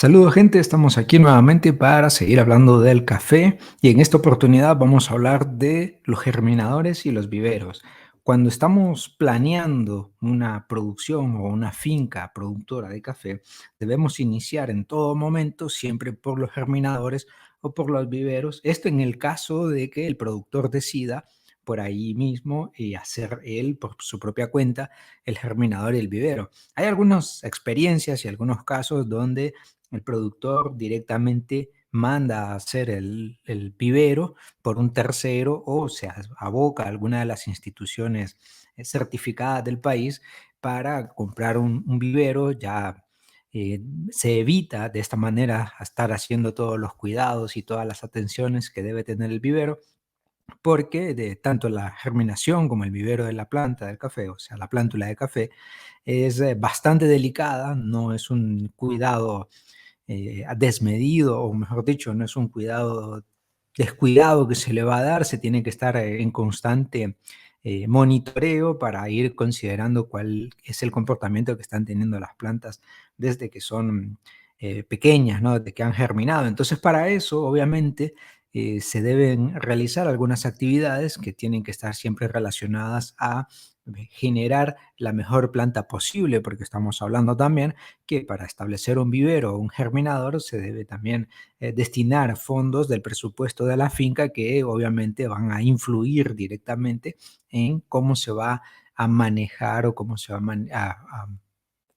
Saludos gente, estamos aquí nuevamente para seguir hablando del café y en esta oportunidad vamos a hablar de los germinadores y los viveros. Cuando estamos planeando una producción o una finca productora de café, debemos iniciar en todo momento siempre por los germinadores o por los viveros. Esto en el caso de que el productor decida por ahí mismo y hacer él por su propia cuenta el germinador y el vivero. Hay algunas experiencias y algunos casos donde el productor directamente manda a hacer el vivero por un tercero o se aboca a alguna de las instituciones certificadas del país para comprar un vivero. Ya eh, se evita de esta manera estar haciendo todos los cuidados y todas las atenciones que debe tener el vivero, porque de tanto la germinación como el vivero de la planta del café, o sea, la plántula de café, es bastante delicada, no es un cuidado desmedido, o mejor dicho, no es un cuidado descuidado que se le va a dar, se tiene que estar en constante monitoreo para ir considerando cuál es el comportamiento que están teniendo las plantas desde que son pequeñas, ¿no? Desde que han germinado. Entonces, para eso, obviamente, se deben realizar algunas actividades que tienen que estar siempre relacionadas a generar la mejor planta posible, porque estamos hablando también que para establecer un vivero o un germinador se debe también destinar fondos del presupuesto de la finca que obviamente van a influir directamente en cómo se va a manejar o cómo se va a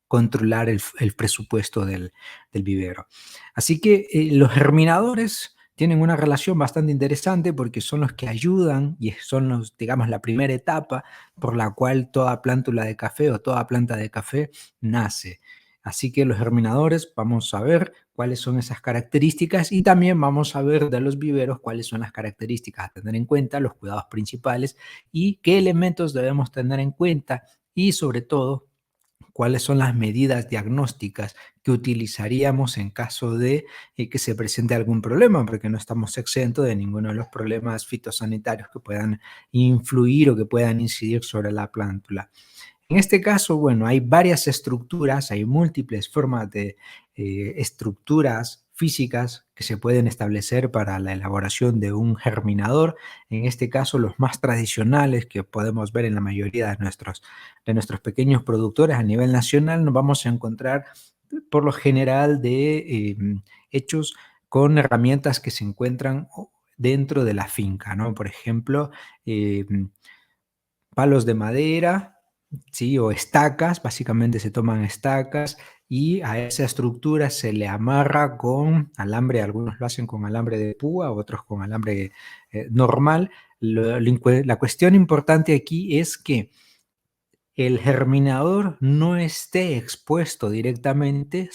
controlar el presupuesto del vivero. Así que los germinadores tienen una relación bastante interesante porque son los que ayudan y son los, digamos, la primera etapa por la cual toda plántula de café o toda planta de café nace. Así que los germinadores, vamos a ver cuáles son esas características y también vamos a ver de los viveros cuáles son las características a tener en cuenta, los cuidados principales y qué elementos debemos tener en cuenta y sobre todo cuáles son las medidas diagnósticas que utilizaríamos en caso de que se presente algún problema, porque no estamos exentos de ninguno de los problemas fitosanitarios que puedan influir o que puedan incidir sobre la plántula. En este caso, bueno, hay varias estructuras, hay múltiples formas de estructuras físicas que se pueden establecer para la elaboración de un germinador. En este caso, los más tradicionales que podemos ver en la mayoría de nuestros pequeños productores a nivel nacional, nos vamos a encontrar por lo general hechos con herramientas que se encuentran dentro de la finca, ¿no? Por ejemplo, eh, palos de madera, ¿sí? O estacas, básicamente se toman estacas y a esa estructura se le amarra con alambre, algunos lo hacen con alambre de púa, otros con alambre normal. La cuestión importante aquí es que el germinador no esté expuesto directamente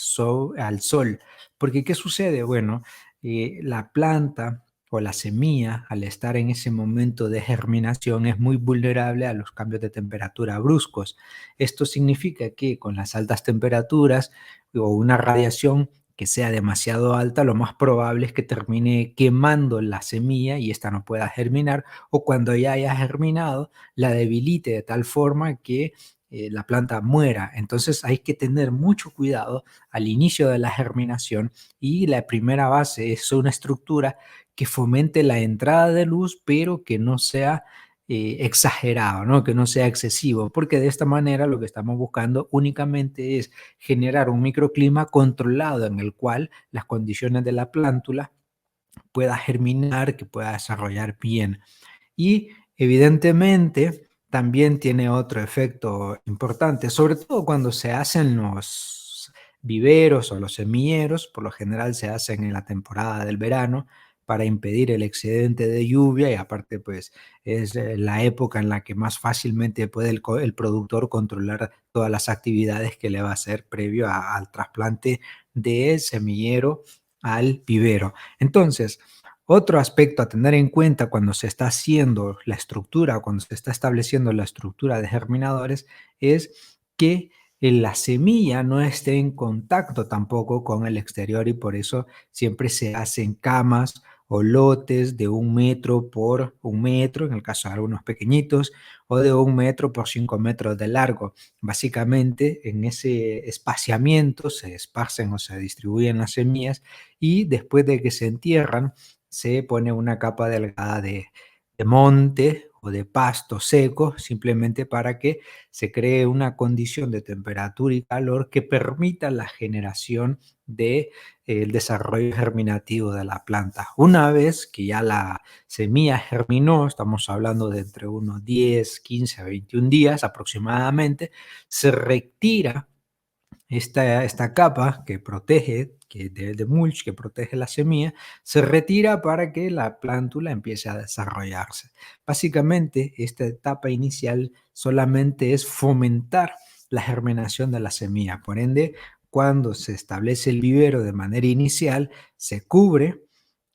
al sol. Porque, ¿qué sucede? Bueno, la planta o la semilla, al estar en ese momento de germinación, es muy vulnerable a los cambios de temperatura bruscos. Esto significa que con las altas temperaturas o una radiación que sea demasiado alta, lo más probable es que termine quemando la semilla y ésta no pueda germinar, o cuando ya haya germinado, la debilite de tal forma que la planta muera. Entonces hay que tener mucho cuidado al inicio de la germinación y la primera base es una estructura que fomente la entrada de luz, pero que no sea exagerado, ¿no? Que no sea excesivo, porque de esta manera lo que estamos buscando únicamente es generar un microclima controlado en el cual las condiciones de la plántula pueda germinar, que pueda desarrollar bien. Y evidentemente también tiene otro efecto importante, sobre todo cuando se hacen los viveros o los semilleros, por lo general se hacen en la temporada del verano para impedir el excedente de lluvia y aparte pues es la época en la que más fácilmente puede el productor controlar todas las actividades que le va a hacer previo al trasplante de semillero al vivero. Entonces, otro aspecto a tener en cuenta cuando se está haciendo la estructura, cuando se está estableciendo la estructura de germinadores, es que la semilla no esté en contacto tampoco con el exterior y por eso siempre se hacen camas o lotes de 1 metro por 1 metro, en el caso de algunos pequeñitos, o de 1 metro por 5 metros de largo. Básicamente, en ese espaciamiento se esparcen o se distribuyen las semillas y después de que se entierran, se pone una capa delgada de monte o de pasto seco, simplemente para que se cree una condición de temperatura y calor que permita la generación de el desarrollo germinativo de la planta. Una vez que ya la semilla germinó, estamos hablando de entre unos 10, 15 a 21 días aproximadamente, se retira esta capa que protege, que de mulch que protege la semilla, se retira para que la plántula empiece a desarrollarse. Básicamente, esta etapa inicial solamente es fomentar la germinación de la semilla. Por ende, cuando se establece el vivero de manera inicial, se cubre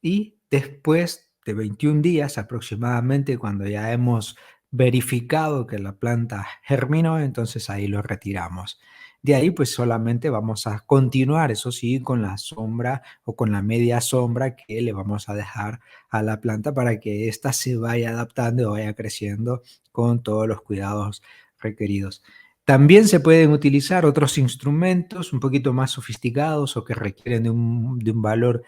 y después de 21 días aproximadamente, cuando ya hemos verificado que la planta germinó, entonces ahí lo retiramos. De ahí, pues solamente vamos a continuar, eso sí, con la sombra o con la media sombra que le vamos a dejar a la planta para que ésta se vaya adaptando y vaya creciendo con todos los cuidados requeridos. También se pueden utilizar otros instrumentos un poquito más sofisticados o que requieren de un valor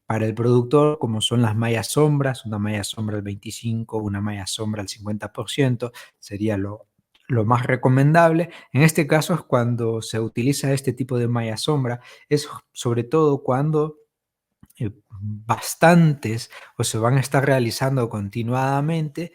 para el productor, como son las mallas sombras, una malla sombra al 25, una malla sombra al 50%, sería lo más recomendable. En este caso es cuando se utiliza este tipo de malla sombra, es sobre todo cuando bastantes o se van a estar realizando continuadamente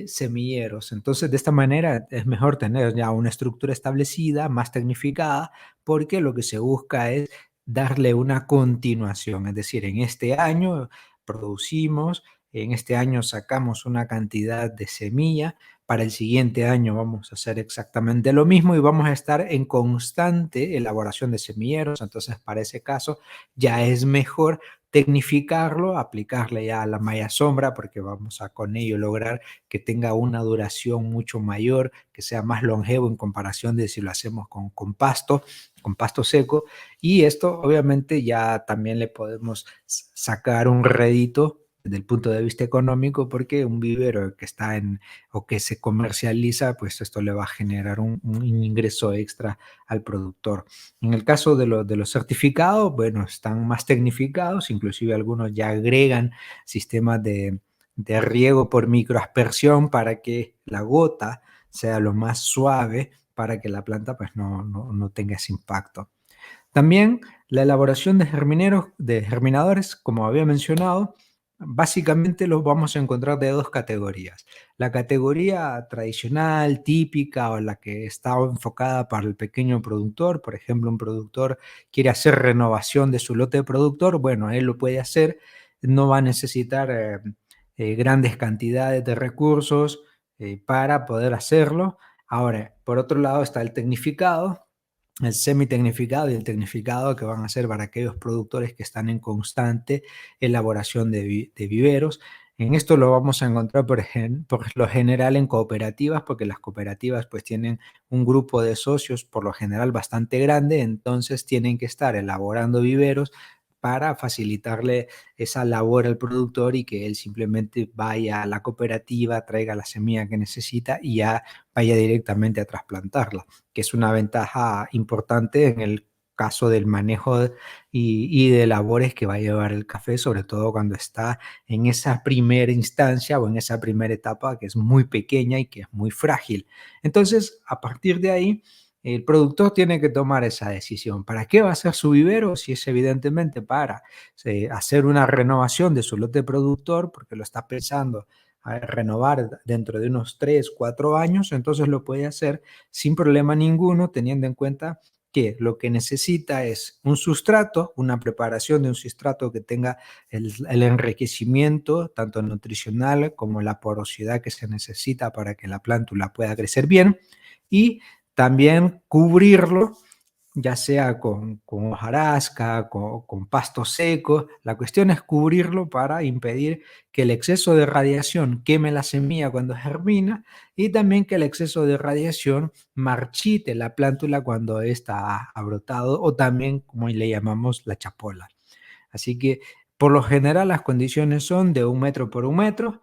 semilleros. Entonces, de esta manera es mejor tener ya una estructura establecida, más tecnificada, porque lo que se busca es darle una continuación. Es decir, en este año producimos, en este año sacamos una cantidad de semilla, para el siguiente año vamos a hacer exactamente lo mismo y vamos a estar en constante elaboración de semilleros. Entonces, para ese caso, ya es mejor tecnificarlo, aplicarle ya a la malla sombra, porque vamos a con ello lograr que tenga una duración mucho mayor, que sea más longevo en comparación de si lo hacemos con pasto seco. Y esto obviamente ya también le podemos sacar un rédito desde el punto de vista económico, porque un vivero que está en o que se comercializa, pues esto le va a generar un ingreso extra al productor. En el caso de los certificados, bueno, están más tecnificados, inclusive algunos ya agregan sistemas de riego por microaspersión para que la gota sea lo más suave para que la planta pues no tenga ese impacto. También la elaboración de germinadores, como había mencionado, básicamente los vamos a encontrar de dos categorías. La categoría tradicional, típica o la que está enfocada para el pequeño productor, por ejemplo, un productor quiere hacer renovación de su lote de productor, bueno, él lo puede hacer, no va a necesitar grandes cantidades de recursos para poder hacerlo. Ahora, por otro lado está el tecnificado, el semitecnificado y el tecnificado, que van a ser para aquellos productores que están en constante elaboración de viveros. En esto lo vamos a encontrar por lo general en cooperativas, porque las cooperativas pues tienen un grupo de socios por lo general bastante grande, entonces tienen que estar elaborando viveros para facilitarle esa labor al productor y que él simplemente vaya a la cooperativa, traiga la semilla que necesita y ya vaya directamente a trasplantarla, que es una ventaja importante en el caso del manejo y de labores que va a llevar el café, sobre todo cuando está en esa primera instancia o en esa primera etapa que es muy pequeña y que es muy frágil. Entonces, a partir de ahí, el productor tiene que tomar esa decisión. ¿Para qué va a hacer su vivero? Si es evidentemente para hacer una renovación de su lote productor, porque lo está pensando a renovar dentro de unos 3 4 años, entonces lo puede hacer sin problema ninguno, teniendo en cuenta que lo que necesita es un sustrato, una preparación de un sustrato que tenga el enriquecimiento, tanto nutricional como la porosidad que se necesita para que la plántula pueda crecer bien, y también cubrirlo ya sea con hojarasca, con pasto seco. La cuestión es cubrirlo para impedir que el exceso de radiación queme la semilla cuando germina y también que el exceso de radiación marchite la plántula cuando está ha brotado o también, como le llamamos, la chapola. Así que Por lo general, las condiciones son de 1 metro por 1 metro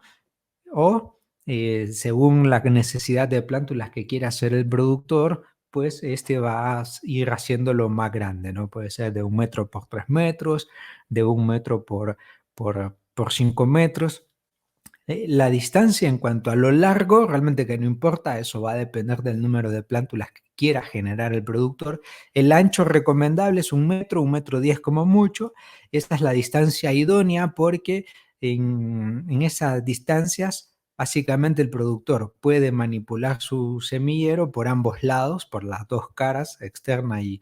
o, según la necesidad de plántulas que quiera hacer el productor, pues este va a ir haciéndolo más grande, ¿no? Puede ser de 1 metro por 3 metros, de 1 metro por 5 metros. La distancia en cuanto a lo largo, realmente que no importa, eso va a depender del número de plántulas que quiera generar el productor. El ancho recomendable es 1 metro, 1 metro 10 como mucho. Esta es la distancia idónea porque en esas distancias, básicamente el productor puede manipular su semillero por ambos lados, por las dos caras, externa e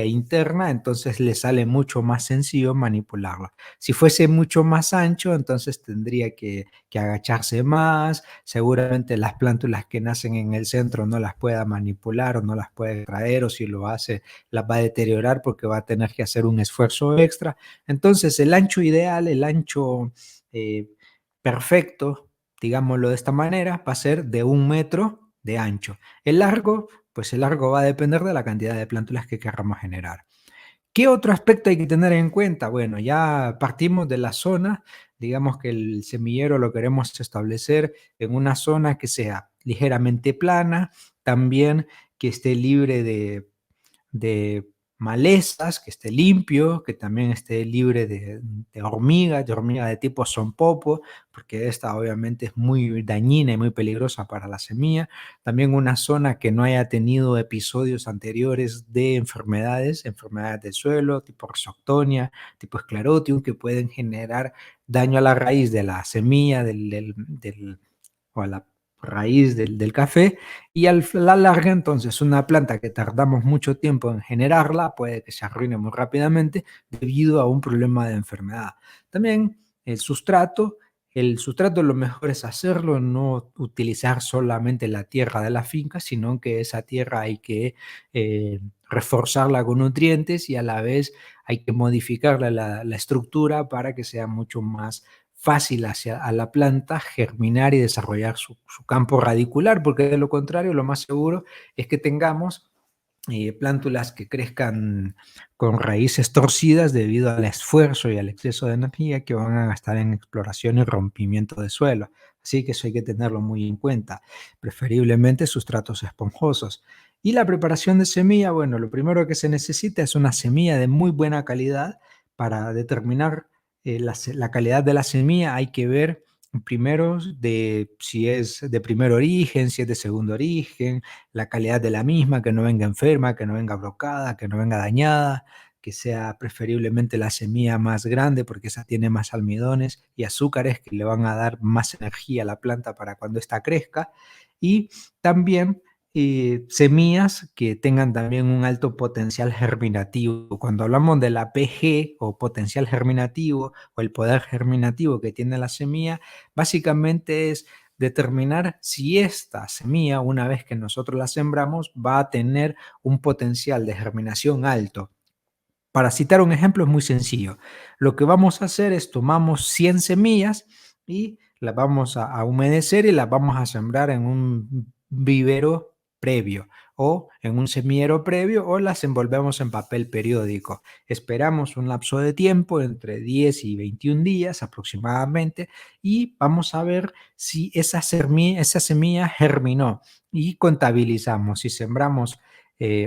interna, entonces le sale mucho más sencillo manipularlo. Si fuese mucho más ancho, entonces tendría que agacharse más, seguramente las plántulas que nacen en el centro no las pueda manipular o no las puede traer, o si lo hace las va a deteriorar porque va a tener que hacer un esfuerzo extra. Entonces el ancho ideal, el ancho eh, perfecto, digámoslo de esta manera, va a ser de 1 metro de ancho. El largo, pues el largo va a depender de la cantidad de plántulas que queramos generar. ¿Qué otro aspecto hay que tener en cuenta? Bueno, ya partimos de la zona, digamos que el semillero lo queremos establecer en una zona que sea ligeramente plana, también que esté libre de malezas, que esté limpio, que también esté libre de hormiga de tipo sonpopo, porque esta obviamente es muy dañina y muy peligrosa para la semilla. También una zona que no haya tenido episodios anteriores de enfermedades del suelo, tipo Rhizoctonia, tipo Sclerotium, que pueden generar daño a la raíz de la semilla o a la raíz del café, y la larga, entonces, una planta que tardamos mucho tiempo en generarla puede que se arruine muy rápidamente debido a un problema de enfermedad. También el sustrato lo mejor es hacerlo, no utilizar solamente la tierra de la finca, sino que esa tierra hay que reforzarla con nutrientes y a la vez hay que modificarle la estructura para que sea mucho más fácil hacia a la planta germinar y desarrollar su campo radicular, porque de lo contrario, lo más seguro es que tengamos plántulas que crezcan con raíces torcidas debido al esfuerzo y al exceso de energía que van a gastar en exploración y rompimiento de suelo. Así que eso hay que tenerlo muy en cuenta, preferiblemente sustratos esponjosos. Y la preparación de semilla, bueno, lo primero que se necesita es una semilla de muy buena calidad. Para determinar la calidad de la semilla hay que ver primero de si es de primer origen, si es de segundo origen, la calidad de la misma, que no venga enferma, que no venga brocada, que no venga dañada, que sea preferiblemente la semilla más grande porque esa tiene más almidones y azúcares que le van a dar más energía a la planta para cuando ésta crezca. Y también semillas que tengan también un alto potencial germinativo. Cuando hablamos de la PG o potencial germinativo o el poder germinativo que tiene la semilla, básicamente es determinar si esta semilla, una vez que nosotros la sembramos, va a tener un potencial de germinación alto. Para citar un ejemplo es muy sencillo. Lo que vamos a hacer es tomamos 100 semillas y las vamos a humedecer y las vamos a sembrar en un vivero previo o en un semillero previo o las envolvemos en papel periódico. Esperamos un lapso de tiempo entre 10 y 21 días aproximadamente y vamos a ver si esa semilla germinó y contabilizamos. Si sembramos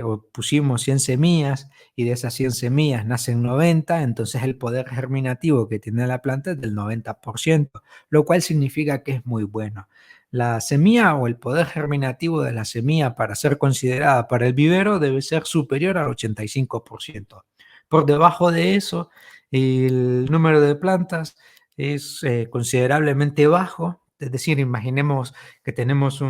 o pusimos 100 semillas y de esas 100 semillas nacen 90, entonces el poder germinativo que tiene la planta es del 90%, lo cual significa que es muy bueno. La semilla o el poder germinativo de la semilla para ser considerada para el vivero debe ser superior al 85%. Por debajo de eso, el número de plantas es considerablemente bajo, es decir, imaginemos que tenemos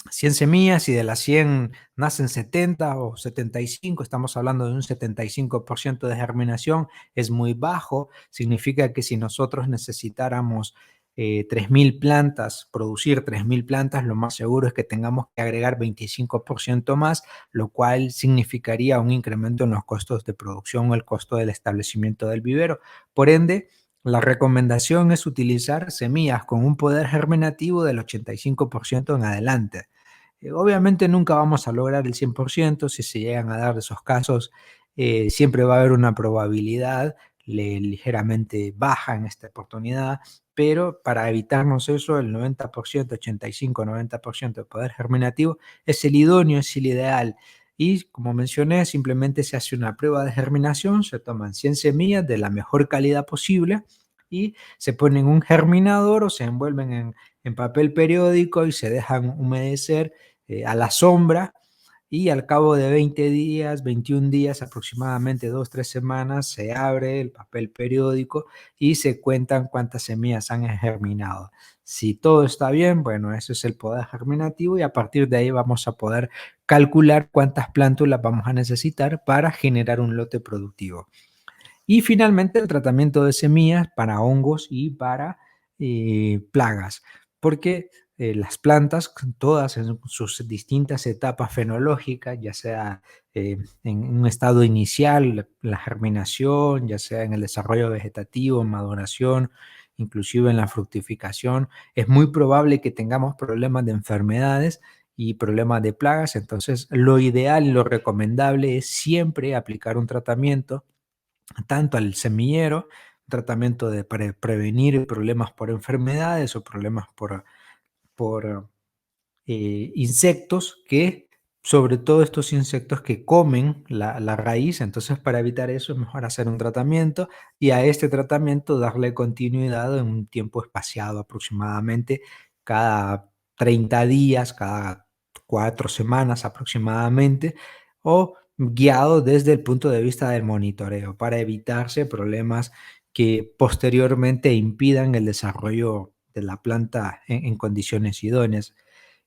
100 semillas y de las 100 nacen 70 o 75, estamos hablando de un 75% de germinación, es muy bajo, significa que si nosotros necesitáramos 3.000 plantas, producir 3.000 plantas, lo más seguro es que tengamos que agregar 25% más, lo cual significaría un incremento en los costos de producción o el costo del establecimiento del vivero. Por ende, la recomendación es utilizar semillas con un poder germinativo del 85% en adelante. Obviamente nunca vamos a lograr el 100%, si se llegan a dar esos casos, siempre va a haber una probabilidad. ligeramente baja en esta oportunidad, pero para evitarnos eso, el 90%, 85-90% de poder germinativo es el idóneo, es el ideal. Y como mencioné, simplemente se hace una prueba de germinación, se toman 100 semillas de la mejor calidad posible y se ponen en un germinador o se envuelven en papel periódico y se dejan humedecer a la sombra, y al cabo de 20 días, 21 días, aproximadamente 2, 3 semanas, se abre el papel periódico y se cuentan cuántas semillas han germinado. Si todo está bien, bueno, eso es el poder germinativo y a partir de ahí vamos a poder calcular cuántas plántulas vamos a necesitar para generar un lote productivo. Y finalmente el tratamiento de semillas para hongos y para plagas, porque las plantas, todas en sus distintas etapas fenológicas, ya sea en un estado inicial, la germinación, ya sea en el desarrollo vegetativo, maduración, inclusive en la fructificación, es muy probable que tengamos problemas de enfermedades y problemas de plagas. Entonces, lo ideal y lo recomendable es siempre aplicar un tratamiento tanto al semillero, tratamiento de prevenir problemas por enfermedades o problemas por insectos que, sobre todo estos insectos que comen la raíz. Entonces, para evitar eso es mejor hacer un tratamiento y a este tratamiento darle continuidad en un tiempo espaciado, aproximadamente cada 30 días, cada 4 semanas aproximadamente, o guiado desde el punto de vista del monitoreo para evitarse problemas que posteriormente impidan el desarrollo de la planta en condiciones idóneas.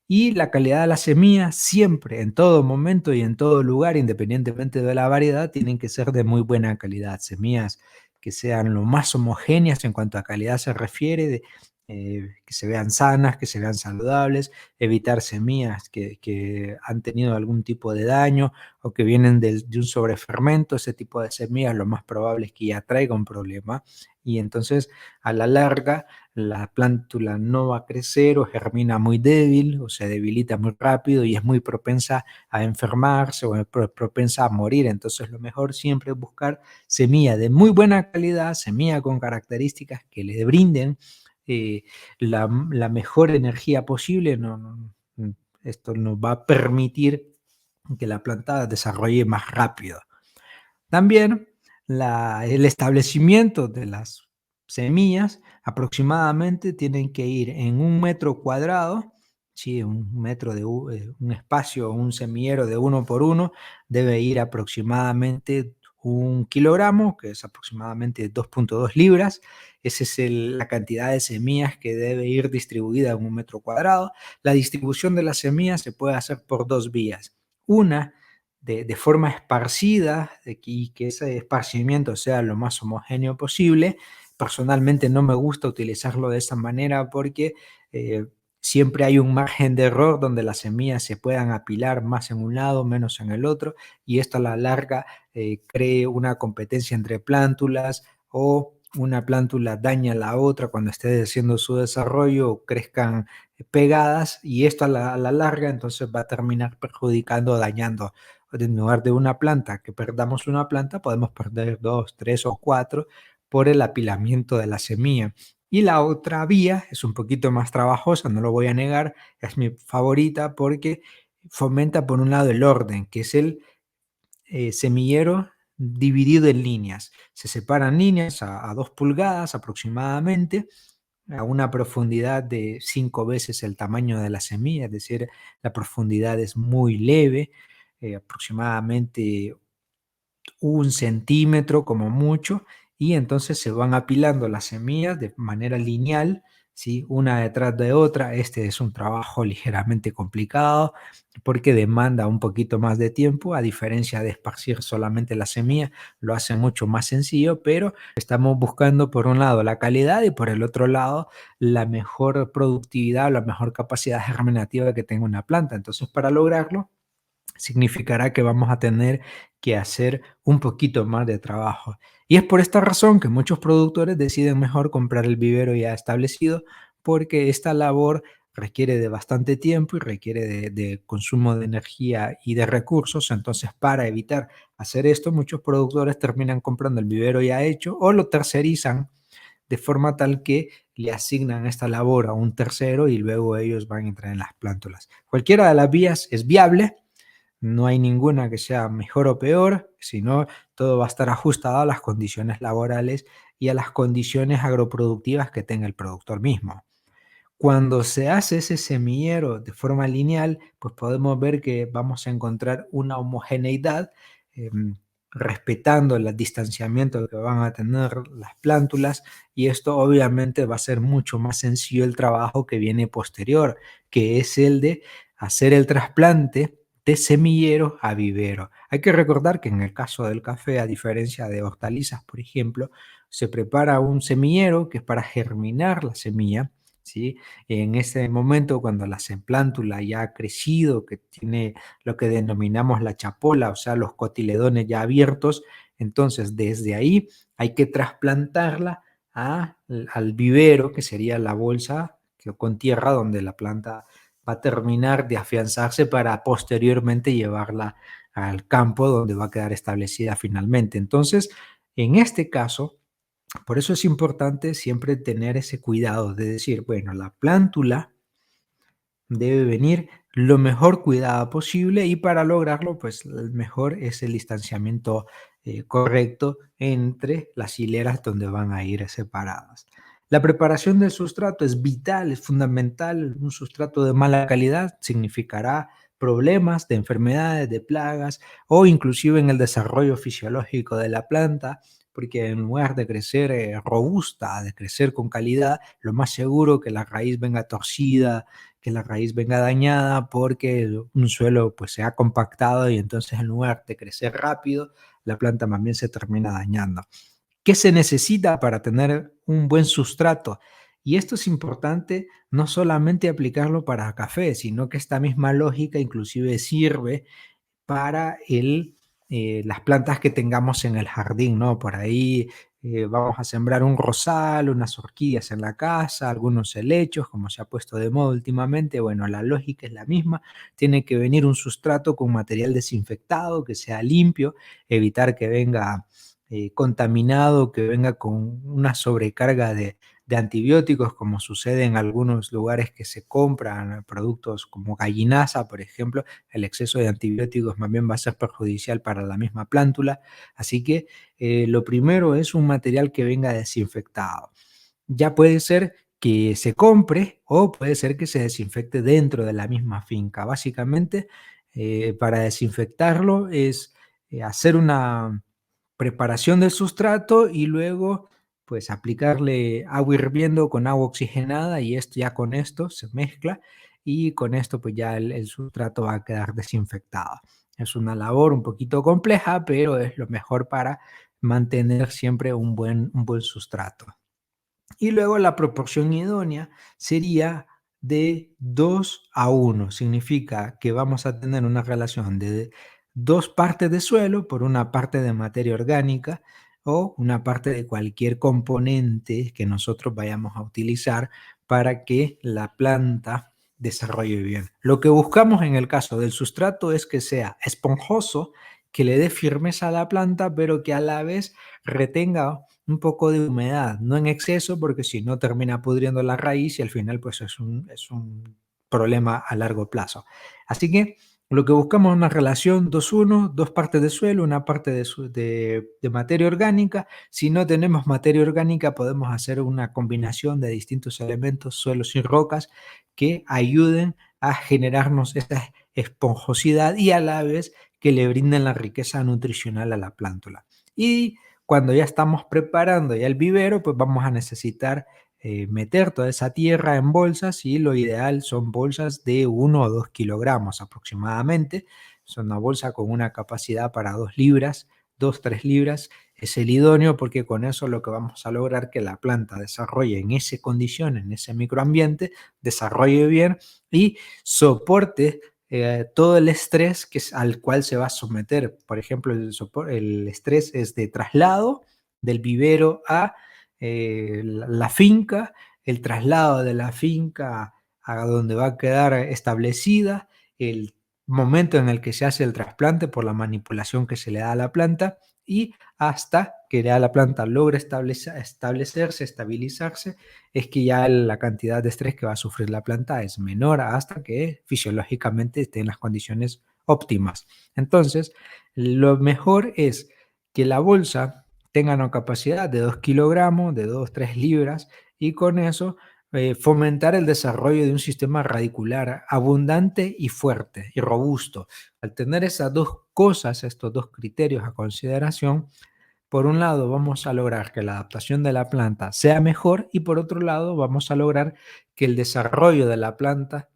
Y la calidad de las semillas siempre, en todo momento y en todo lugar, independientemente de la variedad, tienen que ser de muy buena calidad. Semillas que sean lo más homogéneas en cuanto a calidad se refiere, que se vean sanas, que se vean saludables, evitar semillas que han tenido algún tipo de daño o que vienen de un sobrefermento. Ese tipo de semillas lo más probable es que ya traiga un problema y entonces a la larga la plántula no va a crecer o germina muy débil o se debilita muy rápido y es muy propensa a enfermarse o es propensa a morir. Entonces lo mejor siempre es buscar semilla de muy buena calidad, semilla con características que le brinden la mejor energía posible. Esto nos va a permitir que la planta desarrolle más rápido. También el establecimiento de las semillas aproximadamente tienen que ir en 1 metro cuadrado, ¿sí? Un espacio, un semillero de 1 por 1 debe ir aproximadamente 1 kilogramo, que es aproximadamente 2,2 libras. Esa es la cantidad de semillas que debe ir distribuida en 1 metro cuadrado. La distribución de las semillas se puede hacer por dos vías. Una, de forma esparcida y que ese esparcimiento sea lo más homogéneo posible. Personalmente no me gusta utilizarlo de esa manera porque eh, siempre hay un margen de error donde las semillas se puedan apilar más en un lado, menos en el otro, y esto a la larga cree una competencia entre plántulas o una plántula daña a la otra cuando esté haciendo su desarrollo o crezcan pegadas y esto a la larga entonces va a terminar perjudicando o dañando. En lugar de una planta, que perdamos una planta, podemos perder dos, tres o cuatro por el apilamiento de la semilla. Y la otra vía es un poquito más trabajosa, no lo voy a negar, es mi favorita porque fomenta por un lado el orden, que es el semillero dividido en líneas. Se separan líneas a 2 pulgadas aproximadamente, a una profundidad de 5 veces el tamaño de la semilla, es decir, la profundidad es muy leve, aproximadamente 1 centímetro como mucho, y entonces se van apilando las semillas de manera lineal, ¿sí? Una detrás de otra. Este es un trabajo ligeramente complicado porque demanda un poquito más de tiempo, a diferencia de esparcir solamente la semilla, lo hace mucho más sencillo, pero estamos buscando por un lado la calidad y por el otro lado la mejor productividad, la mejor capacidad germinativa que tenga una planta. Entonces, para lograrlo, significará que vamos a tener que hacer un poquito más de trabajo. Y es por esta razón que muchos productores deciden mejor comprar el vivero ya establecido, porque esta labor requiere de bastante tiempo y requiere de consumo de energía y de recursos. Entonces, para evitar hacer esto, muchos productores terminan comprando el vivero ya hecho o lo tercerizan de forma tal que le asignan esta labor a un tercero y luego ellos van a entrar en las plántulas. Cualquiera de las vías es viable, no hay ninguna que sea mejor o peor, sino todo va a estar ajustado a las condiciones laborales y a las condiciones agroproductivas que tenga el productor mismo. Cuando se hace ese semillero de forma lineal, pues podemos ver que vamos a encontrar una homogeneidad, em, respetando el distanciamiento que van a tener las plántulas, y esto obviamente va a ser mucho más sencillo el trabajo que viene posterior, que es el de hacer el trasplante de semillero a vivero. Hay que recordar que en el caso del café, a diferencia de hortalizas, por ejemplo, se prepara un semillero que es para germinar la semilla, ¿sí? En ese momento, cuando la plántula ya ha crecido, que tiene lo que denominamos la chapola, o sea, los cotiledones ya abiertos, entonces desde ahí hay que trasplantarla al vivero, que sería la bolsa con tierra donde la planta va a terminar de afianzarse para posteriormente llevarla al campo donde va a quedar establecida finalmente. Entonces, en este caso, por eso es importante siempre tener ese cuidado de decir, bueno, la plántula debe venir lo mejor cuidada posible y para lograrlo, pues el mejor es el distanciamiento correcto entre las hileras donde van a ir separadas. La preparación del sustrato es vital, es fundamental. Un sustrato de mala calidad significará problemas de enfermedades, de plagas o inclusive en el desarrollo fisiológico de la planta, porque en lugar de crecer robusta, de crecer con calidad, lo más seguro que la raíz venga torcida, que la raíz venga dañada porque un suelo pues se ha compactado y entonces en lugar de crecer rápido, la planta más bien se termina dañando. ¿Qué se necesita para tener un buen sustrato? Y esto es importante no solamente aplicarlo para café, sino que esta misma lógica inclusive sirve para las plantas que tengamos en el jardín, ¿no? Por ahí vamos a sembrar un rosal, unas orquídeas en la casa, algunos helechos, como se ha puesto de moda últimamente. Bueno, la lógica es la misma. Tiene que venir un sustrato con material desinfectado, que sea limpio, evitar que venga contaminado, que venga con una sobrecarga de antibióticos, como sucede en algunos lugares que se compran productos como gallinaza, por ejemplo. El exceso de antibióticos más bien va a ser perjudicial para la misma plántula. Así que lo primero es un material que venga desinfectado. Ya puede ser que se compre o puede ser que se desinfecte dentro de la misma finca. Básicamente, para desinfectarlo es hacer una preparación del sustrato y luego pues aplicarle agua hirviendo con agua oxigenada, y esto ya con esto se mezcla y con esto pues ya el sustrato va a quedar desinfectado. Es una labor un poquito compleja, pero es lo mejor para mantener siempre un buen sustrato. Y luego la proporción idónea sería de 2 a 1. Significa que vamos a tener una relación de 2 partes de suelo por una parte de materia orgánica o una parte de cualquier componente que nosotros vayamos a utilizar para que la planta desarrolle bien. Lo que buscamos en el caso del sustrato es que sea esponjoso, que le dé firmeza a la planta, pero que a la vez retenga un poco de humedad, no en exceso, porque si no termina pudriendo la raíz y al final pues es un problema a largo plazo. Así que lo que buscamos es una relación 2-1, 2 partes de suelo, una parte de materia orgánica. Si no tenemos materia orgánica, podemos hacer una combinación de distintos elementos, suelos y rocas, que ayuden a generarnos esta esponjosidad y a la vez que le brinden la riqueza nutricional a la plántula. Y cuando ya estamos preparando ya el vivero, pues vamos a necesitar meter toda esa tierra en bolsas, y lo ideal son bolsas de 1 o 2 kilogramos aproximadamente. Es una bolsa con una capacidad para 2 libras, 2-3 libras. Es el idóneo porque con eso lo que vamos a lograr que la planta desarrolle en esa condición, en ese microambiente, desarrolle bien y soporte todo el estrés al cual se va a someter. Por ejemplo, el estrés es de traslado del vivero a la finca, el traslado de la finca a donde va a quedar establecida, el momento en el que se hace el trasplante por la manipulación que se le da a la planta y hasta que ya la planta logre establecerse, estabilizarse, es que ya la cantidad de estrés que va a sufrir la planta es menor hasta que fisiológicamente esté en las condiciones óptimas. Entonces, lo mejor es que la bolsa tenga una capacidad de 2 kilogramos, de 2, 3 libras, y con eso fomentar el desarrollo de un sistema radicular abundante y fuerte y robusto. Al tener esas dos cosas, estos dos criterios a consideración, por un lado vamos a lograr que la adaptación de la planta sea mejor y por otro lado vamos a lograr que el desarrollo de la planta,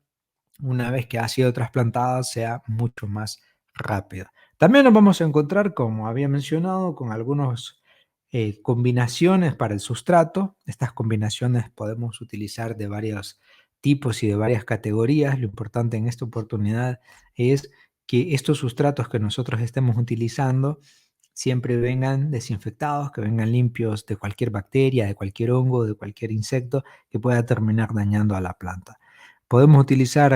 una vez que ha sido trasplantada, sea mucho más rápido. También nos vamos a encontrar, como había mencionado, con algunas combinaciones para el sustrato. Estas combinaciones podemos utilizar de varios tipos y de varias categorías. Lo importante en esta oportunidad es que estos sustratos que nosotros estemos utilizando siempre vengan desinfectados, que vengan limpios de cualquier bacteria, de cualquier hongo, de cualquier insecto que pueda terminar dañando a la planta. Podemos utilizar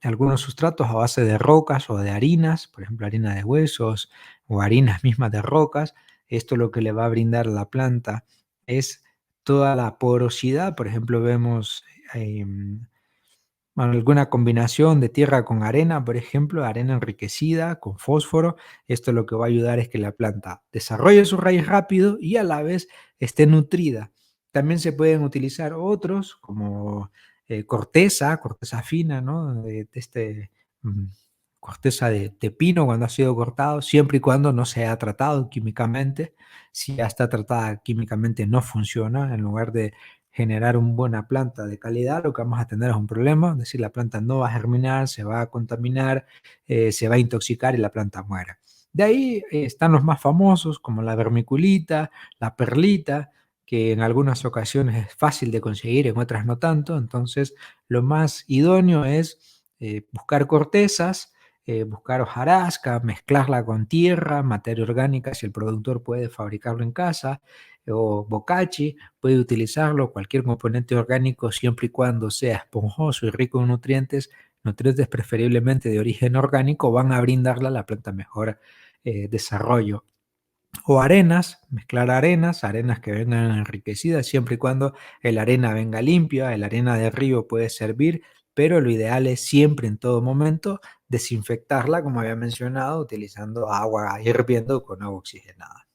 algunos sustratos a base de rocas o de harinas, por ejemplo, harina de huesos o harinas mismas de rocas. Esto lo que le va a brindar a la planta es toda la porosidad. Por ejemplo, vemos bueno, alguna combinación de tierra con arena, por ejemplo, arena enriquecida con fósforo. Esto lo que va a ayudar es que la planta desarrolle su raíz rápido y a la vez esté nutrida. También se pueden utilizar otros como corteza fina, ¿no? Mm, corteza de pino cuando ha sido cortado, siempre y cuando no se haya tratado químicamente. Si ya está tratada químicamente no funciona. En lugar de generar una buena planta de calidad, lo que vamos a tener es un problema, es decir, la planta no va a germinar, se va a contaminar, se va a intoxicar y la planta muere. De ahí están los más famosos como la vermiculita, la perlita, que en algunas ocasiones es fácil de conseguir, en otras no tanto. Entonces, lo más idóneo es buscar cortezas, buscar hojarasca, mezclarla con tierra, materia orgánica, si el productor puede fabricarlo en casa, o bocachi, puede utilizarlo, cualquier componente orgánico, siempre y cuando sea esponjoso y rico en nutrientes, nutrientes preferiblemente de origen orgánico, van a brindarle a la planta mejor desarrollo. O arenas, mezclar arenas, arenas que vengan enriquecidas, siempre y cuando la arena venga limpia. La arena de río puede servir, pero lo ideal es siempre, en todo momento, desinfectarla, como había mencionado, utilizando agua hirviendo con agua oxigenada.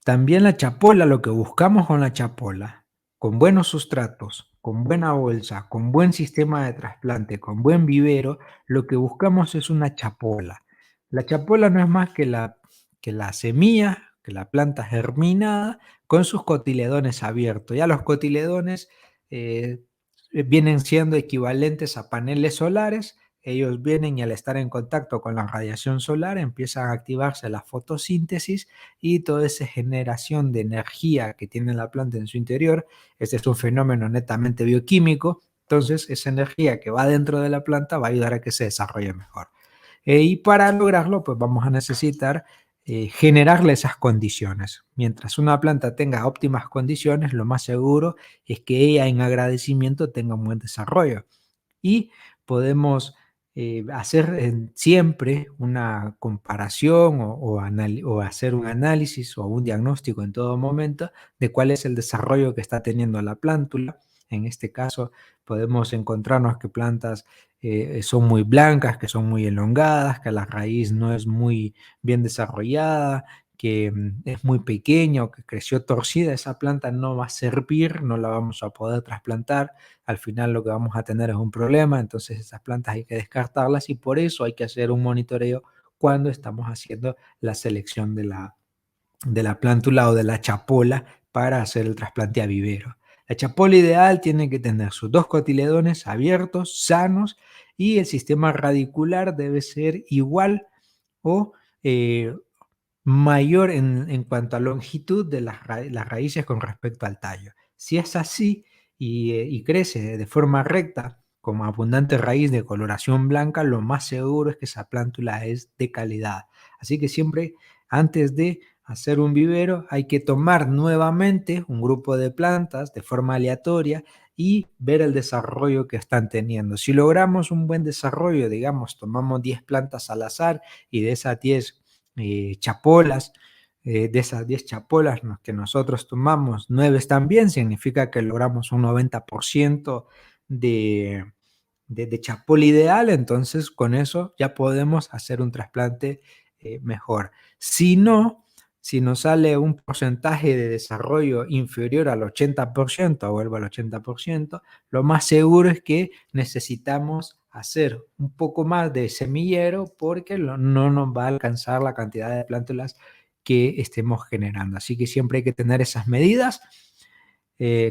También la chapola, lo que buscamos con la chapola, con buenos sustratos, con buena bolsa, con buen sistema de trasplante, con buen vivero, lo que buscamos es una chapola. La chapola no es más que la semilla, que la planta germinada, con sus cotiledones abiertos. Ya los cotiledones eh, vienen siendo equivalentes a paneles solares. Ellos vienen y al estar en contacto con la radiación solar empiezan a activarse la fotosíntesis y toda esa generación de energía que tiene la planta en su interior. Este es un fenómeno netamente bioquímico. Entonces, esa energía que va dentro de la planta va a ayudar a que se desarrolle mejor. Y para lograrlo, pues vamos a necesitar generarle esas condiciones. Mientras una planta tenga óptimas condiciones, lo más seguro es que ella en agradecimiento tenga un buen desarrollo. Y podemos hacer siempre una comparación o hacer un análisis o un diagnóstico en todo momento de cuál es el desarrollo que está teniendo la plántula. En este caso, podemos encontrarnos que plantas son muy blancas, que son muy elongadas, que la raíz no es muy bien desarrollada, que es muy pequeña o que creció torcida. Esa planta no va a servir, no la vamos a poder trasplantar. Al final lo que vamos a tener es un problema. Entonces esas plantas hay que descartarlas y por eso hay que hacer un monitoreo cuando estamos haciendo la selección de la plántula o de la chapola para hacer el trasplante a vivero. La chapola ideal tiene que tener sus dos cotiledones abiertos, sanos, y el sistema radicular debe ser igual o mayor en cuanto a longitud de las raíces con respecto al tallo. Si es así y crece de forma recta, con abundante raíz de coloración blanca, lo más seguro es que esa plántula es de calidad. Así que siempre antes de hacer un vivero hay que tomar nuevamente un grupo de plantas de forma aleatoria y ver el desarrollo que están teniendo. Si logramos un buen desarrollo, digamos, tomamos 10 plantas al azar y de esas 10 chapolas, de esas 10 chapolas que nosotros tomamos, 9 están bien, significa que logramos un 90% de, de chapola ideal, entonces con eso ya podemos hacer un trasplante mejor. Si no, si nos sale un porcentaje de desarrollo inferior al 80%, vuelvo al 80%, lo más seguro es que necesitamos hacer un poco más de semillero porque no nos va a alcanzar la cantidad de plántulas que estemos generando. Así que siempre hay que tener esas medidas.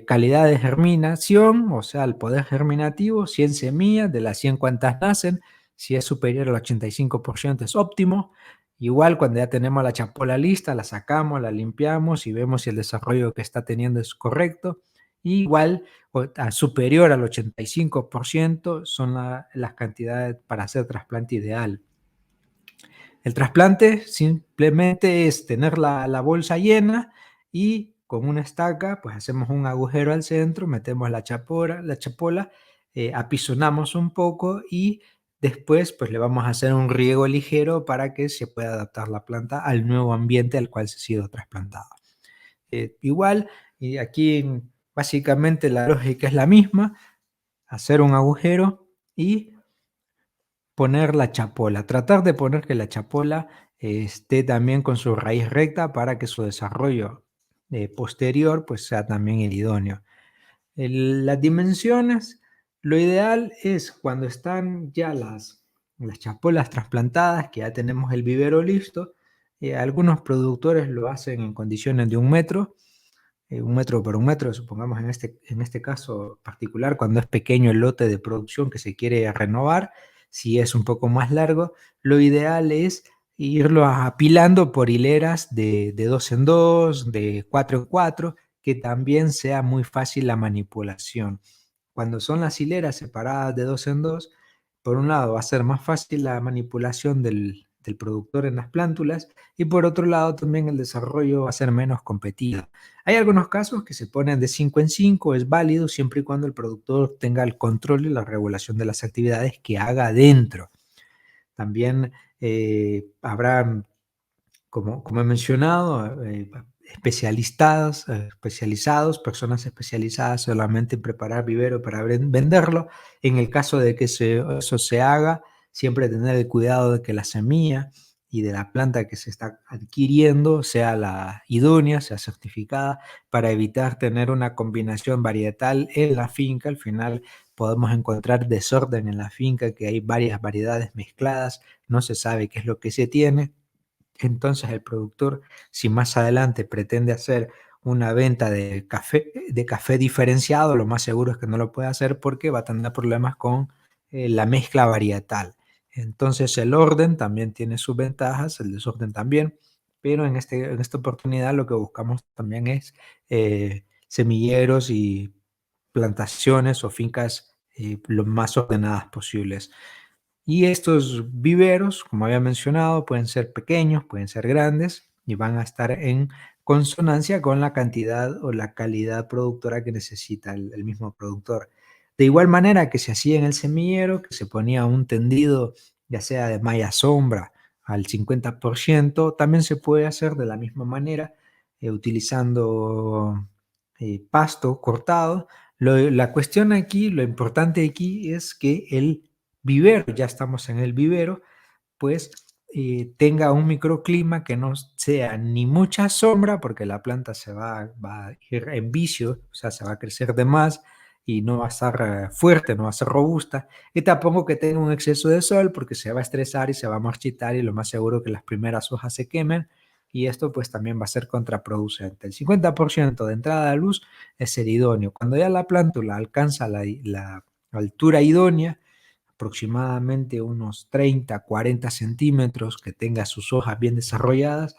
Calidad de germinación, o sea, el poder germinativo, 100 semillas, de las 100 cuantas nacen, si es superior al 85% es óptimo. Igual cuando ya tenemos la chapola lista, la sacamos, la limpiamos y vemos si el desarrollo que está teniendo es correcto. Igual, superior al 85% son las cantidades para hacer trasplante ideal. El trasplante simplemente es tener la bolsa llena y con una estaca, pues hacemos un agujero al centro, metemos la chapola, apisonamos un poco y después pues le vamos a hacer un riego ligero para que se pueda adaptar la planta al nuevo ambiente al cual se ha sido trasplantada. Igual, y aquí básicamente la lógica es la misma, hacer un agujero y poner la chapola, tratar de poner que la chapola esté también con su raíz recta para que su desarrollo posterior pues sea también el idóneo. Las dimensiones, lo ideal es cuando están ya las chapolas trasplantadas, que ya tenemos el vivero listo. Algunos productores lo hacen en condiciones de 1 metro, 1 metro por 1 metro, supongamos en este caso particular, cuando es pequeño el lote de producción que se quiere renovar. Si es un poco más largo, lo ideal es irlo apilando por hileras de 2 en 2, de 4 en 4, que también sea muy fácil la manipulación. Cuando son las hileras separadas de 2 en 2, por un lado va a ser más fácil la manipulación del productor en las plántulas y por otro lado también el desarrollo va a ser menos competido. Hay algunos casos que se ponen de 5 en 5, es válido siempre y cuando el productor tenga el control y la regulación de las actividades que haga dentro. También habrá, como he mencionado, especializados, personas especializadas solamente en preparar vivero para venderlo. En el caso de que eso se haga, siempre tener el cuidado de que la semilla y de la planta que se está adquiriendo sea la idónea, sea certificada, para evitar tener una combinación varietal en la finca. Al final podemos encontrar desorden en la finca, que hay varias variedades mezcladas, no se sabe qué es lo que se tiene. Entonces el productor, si más adelante pretende hacer una venta de café diferenciado, lo más seguro es que no lo pueda hacer porque va a tener problemas con la mezcla varietal. Entonces el orden también tiene sus ventajas, el desorden también, pero en esta oportunidad lo que buscamos también es semilleros y plantaciones o fincas lo más ordenadas posibles. Y estos viveros, como había mencionado, pueden ser pequeños, pueden ser grandes y van a estar en consonancia con la cantidad o la calidad productora que necesita el mismo productor. De igual manera que se hacía en el semillero, que se ponía un tendido, ya sea de malla sombra al 50%, también se puede hacer de la misma manera, utilizando pasto cortado. La cuestión aquí, lo importante aquí es que el vivero, ya estamos en el vivero, pues tenga un microclima que no sea ni mucha sombra, porque la planta va a ir en vicio, o sea, se va a crecer de más y no va a estar fuerte, no va a ser robusta, y tampoco que tenga un exceso de sol, porque se va a estresar y se va a marchitar y lo más seguro que las primeras hojas se quemen, y esto pues también va a ser contraproducente. El 50% de entrada de luz es el idóneo. Cuando ya la plántula alcanza la altura idónea, aproximadamente unos 30, 40 centímetros, que tenga sus hojas bien desarrolladas,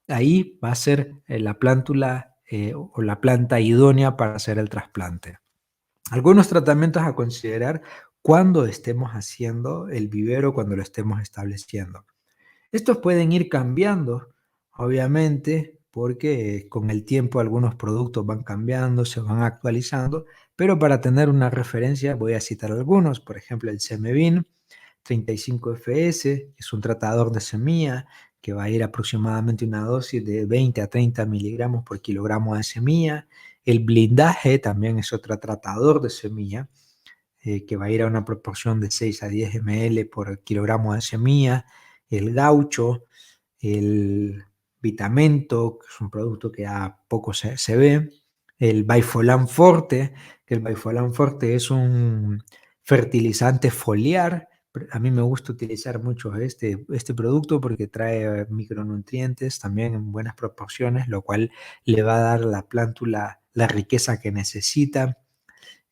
ahí va a ser la plántula o la planta idónea para hacer el trasplante. Algunos tratamientos a considerar cuando estemos haciendo el vivero, cuando lo estemos estableciendo. Estos pueden ir cambiando, obviamente, porque con el tiempo algunos productos van cambiando, se van actualizando, pero para tener una referencia voy a citar algunos, por ejemplo, el Semevin 35 FS, que es un tratador de semilla que va a ir aproximadamente una dosis de 20 a 30 miligramos por kilogramo de semilla. El blindaje también es otro tratador de semilla que va a ir a una proporción de 6 a 10 ml por kilogramo de semilla. El gaucho, el Vitamento, que es un producto que a poco se ve. El Bifolan Forte, que el Bifolan Forte es un fertilizante foliar. A mí me gusta utilizar mucho este producto porque trae micronutrientes también en buenas proporciones, lo cual le va a dar a la plántula la riqueza que necesita.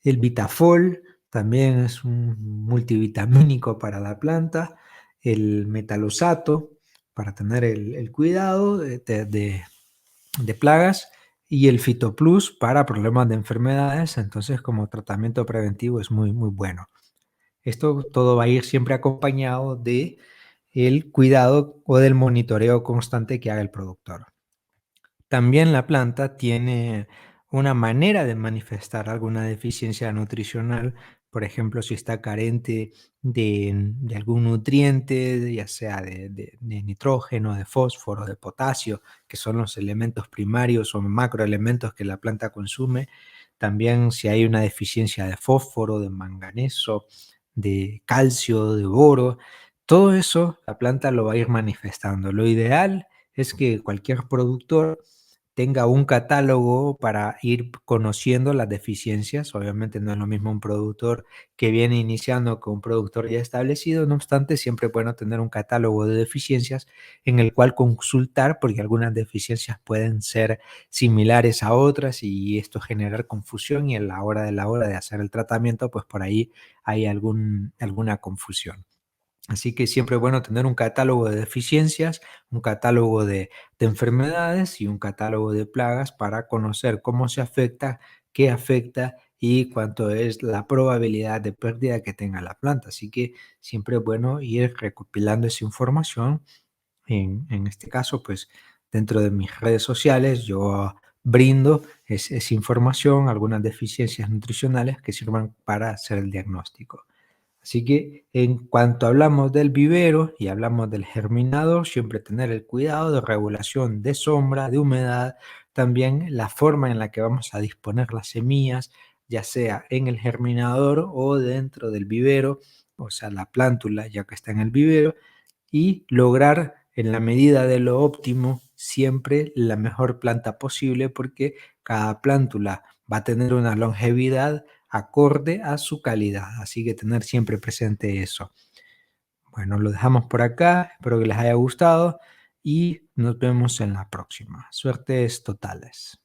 El Vitafol también es un multivitamínico para la planta. El metalosato para tener el cuidado de plagas. Y el Fitoplus para problemas de enfermedades. Entonces, como tratamiento preventivo es muy, muy bueno. Esto todo va a ir siempre acompañado de el cuidado o del monitoreo constante que haga el productor. También la planta tiene una manera de manifestar alguna deficiencia nutricional, por ejemplo, si está carente de algún nutriente, ya sea de nitrógeno, de fósforo, de potasio, que son los elementos primarios o macroelementos que la planta consume. También si hay una deficiencia de fósforo, de manganeso, de calcio, de boro, todo eso la planta lo va a ir manifestando. Lo ideal es que cualquier productor tenga un catálogo para ir conociendo las deficiencias. Obviamente no es lo mismo un productor que viene iniciando que un productor ya establecido, no obstante, siempre es bueno tener un catálogo de deficiencias en el cual consultar, porque algunas deficiencias pueden ser similares a otras y esto generar confusión y a la hora de hacer el tratamiento, pues por ahí hay alguna confusión. Así que siempre es bueno tener un catálogo de deficiencias, un catálogo de enfermedades y un catálogo de plagas para conocer cómo se afecta, qué afecta y cuánto es la probabilidad de pérdida que tenga la planta. Así que siempre es bueno ir recopilando esa información. En este caso, pues dentro de mis redes sociales yo brindo esa información, algunas deficiencias nutricionales que sirvan para hacer el diagnóstico. Así que en cuanto hablamos del vivero y hablamos del germinador, siempre tener el cuidado de regulación de sombra, de humedad, también la forma en la que vamos a disponer las semillas, ya sea en el germinador o dentro del vivero, o sea, la plántula ya que está en el vivero, y lograr en la medida de lo óptimo siempre la mejor planta posible porque cada plántula va a tener una longevidad acorde a su calidad. Así que tener siempre presente eso. Bueno, lo dejamos por acá. Espero que les haya gustado y nos vemos en la próxima. Suertes totales.